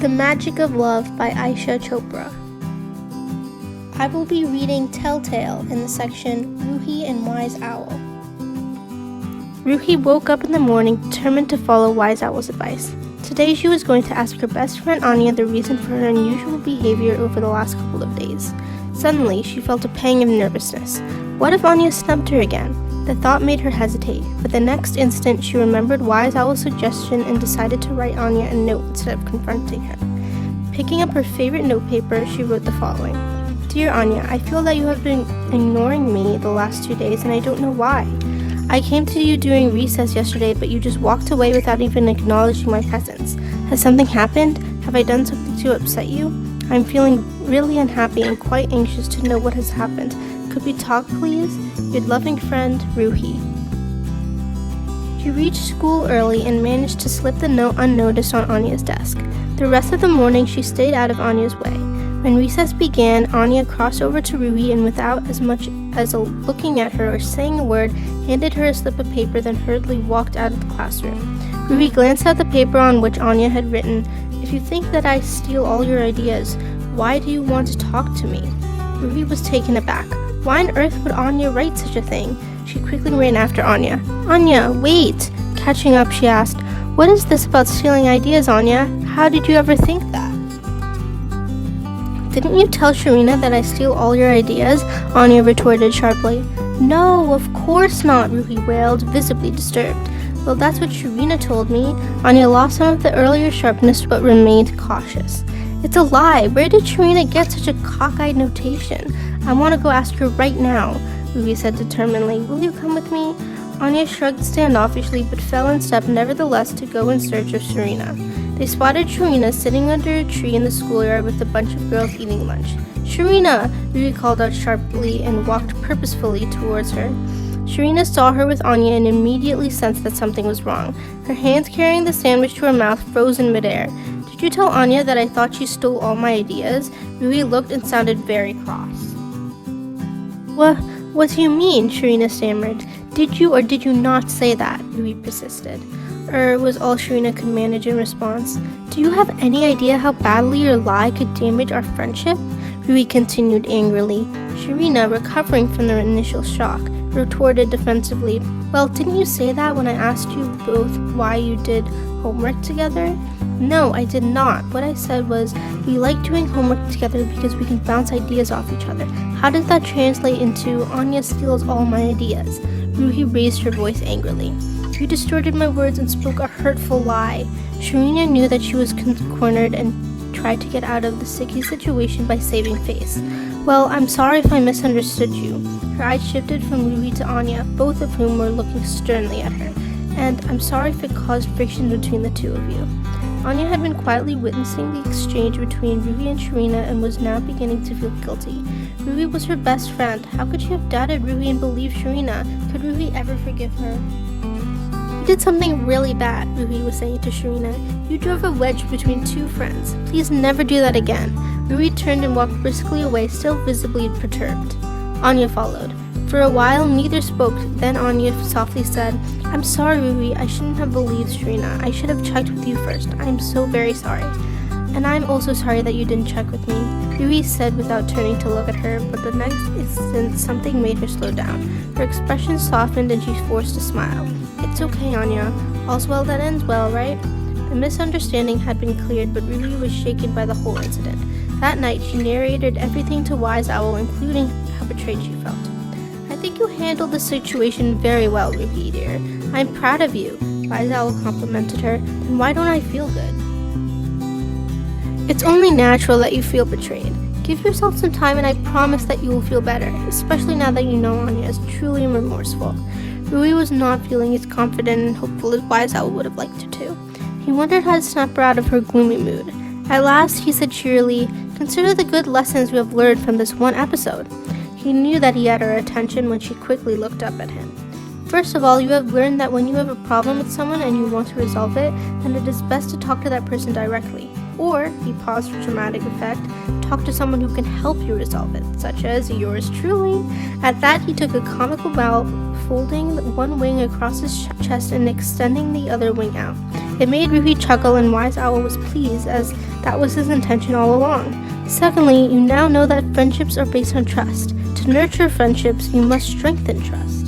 The Magic of Love by Ayesha Chopra. I will be reading Telltale in the section Ruhi and Wise Owl. Ruhi woke up in the morning determined to follow Wise Owl's advice. Today she was going to ask her best friend Anya the reason for her unusual behavior over the last couple of days. Suddenly, she felt a pang of nervousness. What if Anya snubbed her again? The thought made her hesitate, but the next instant she remembered Wise Owl's suggestion and decided to write Anya a note instead of confronting her. Picking up her favorite notepaper, she wrote the following. Dear Anya, I feel that you have been ignoring me the last 2 days and I don't know why. I came to you during recess yesterday, but you just walked away without even acknowledging my presence. Has something happened? Have I done something to upset you? I'm feeling really unhappy and quite anxious to know what has happened. Could we talk, please? Your loving friend, Ruhi. She reached school early and managed to slip the note unnoticed on Anya's desk. The rest of the morning, she stayed out of Anya's way. When recess began, Anya crossed over to Ruhi and without as much as looking at her or saying a word, handed her a slip of paper, then hurriedly walked out of the classroom. Ruhi glanced at the paper on which Anya had written, If you think that I steal all your ideas, why do you want to talk to me? Ruhi was taken aback. Why on earth would Anya write such a thing? She quickly ran after Anya. Anya, wait! Catching up, she asked, What is this about stealing ideas, Anya? How did you ever think that? Didn't you tell Sharina that I steal all your ideas? Anya retorted sharply. No, of course not, Ruhi wailed, visibly disturbed. Well, that's what Sharina told me. Anya lost some of the earlier sharpness but remained cautious. It's a lie. Where did Sharina get such a cockeyed notation? I want to go ask her right now, Ruhi said determinedly. Will you come with me? Anya shrugged standoffishly but fell in step nevertheless to go in search of Sharina. They spotted Sharina sitting under a tree in the schoolyard with a bunch of girls eating lunch. Sharina! Ruhi called out sharply and walked purposefully towards her. Sharina saw her with Anya and immediately sensed that something was wrong. Her hands carrying the sandwich to her mouth froze in midair. Did you tell Anya that I thought she stole all my ideas? Ruhi looked and sounded very cross. What do you mean? Sharina stammered. Did you or did you not say that? Ruhi persisted. Was all Sharina could manage in response. Do you have any idea how badly your lie could damage our friendship? Ruhi continued angrily. Sharina, recovering from the initial shock, retorted defensively. Well, didn't you say that when I asked you both why you did homework together? No, I did not. What I said was, we like doing homework together because we can bounce ideas off each other. How does that translate into Anya steals all my ideas? Ruhi raised her voice angrily. You distorted my words and spoke a hurtful lie. Sharina knew that she was cornered and tried to get out of the sticky situation by saving face. Well, I'm sorry if I misunderstood you. Her eyes shifted from Ruhi to Anya, both of whom were looking sternly at her. And I'm sorry if it caused friction between the two of you. Anya had been quietly witnessing the exchange between Ruhi and Sharina and was now beginning to feel guilty. Ruhi was her best friend. How could she have doubted Ruhi and believed Sharina? Could Ruhi ever forgive her? You did something really bad, Ruhi was saying to Sharina. You drove a wedge between two friends. Please never do that again. Ruhi turned and walked briskly away, still visibly perturbed. Anya followed. For a while, neither spoke. Then Anya softly said, I'm sorry, Ruhi. I shouldn't have believed Sharina. I should have checked with you first. I am so very sorry. And I'm also sorry that you didn't check with me, Ruhi said without turning to look at her, but the next instant something made her slow down. Her expression softened and she forced a smile. It's okay, Anya. All's well that ends well, right? The misunderstanding had been cleared, but Ruhi was shaken by the whole incident. That night, she narrated everything to Wise Owl, including how betrayed she felt. I think you handled the situation very well, Ruhi, dear. I'm proud of you, Wise Owl complimented her. And why don't I feel good? It's only natural that you feel betrayed. Give yourself some time and I promise that you will feel better, especially now that you know Anya is truly remorseful. Ruhi was not feeling as confident and hopeful as Wise Owl would have liked her to. He wondered how to snap her out of her gloomy mood. At last, he said cheerily, Consider the good lessons we have learned from this one episode. He knew that he had her attention when she quickly looked up at him. First of all, you have learned that when you have a problem with someone and you want to resolve it, then it is best to talk to that person directly. Or, he paused for dramatic effect, talk to someone who can help you resolve it, such as yours truly. At that, he took a comical bow, folding one wing across his chest and extending the other wing out. It made Ruby chuckle, and Wise Owl was pleased, as that was his intention all along. Secondly, you now know that friendships are based on trust. To nurture friendships, you must strengthen trust.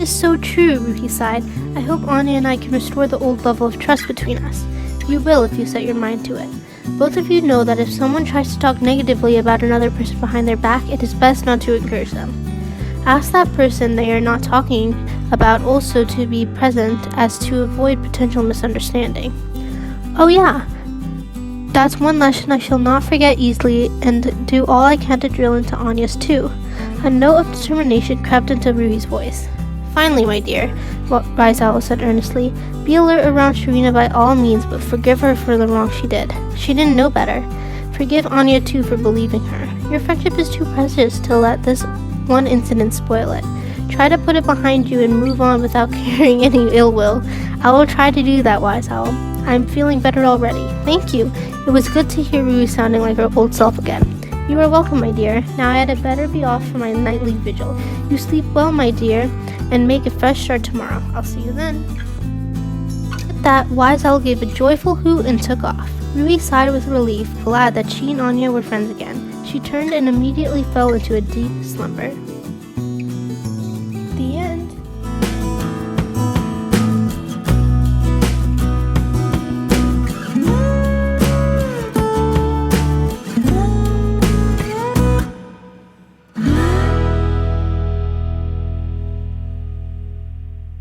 It's so true, Ruby sighed. I hope Anya and I can restore the old level of trust between us. You will if you set your mind to it. Both of you know that if someone tries to talk negatively about another person behind their back, it is best not to encourage them. Ask that person they are not talking about also to be present, as to avoid potential misunderstanding. Oh yeah, that's one lesson I shall not forget easily, and do all I can to drill into Anya's too. A note of determination crept into Ruby's voice. Finally, my dear, Wise Owl said earnestly, be alert around Sharina by all means, but forgive her for the wrong she did. She didn't know better. Forgive Anya too for believing her. Your friendship is too precious to let this one incident spoil it. Try to put it behind you and move on without carrying any ill will. I will try to do that, Wise Owl. I'm feeling better already. Thank you. It was good to hear Ruby sounding like her old self again. You are welcome, my dear. Now I had better be off for my nightly vigil. You sleep well, my dear, and make a fresh start tomorrow. I'll see you then. With that, Wise Owl gave a joyful hoot and took off. Ruby sighed with relief, glad that she and Anya were friends again. She turned and immediately fell into a deep slumber.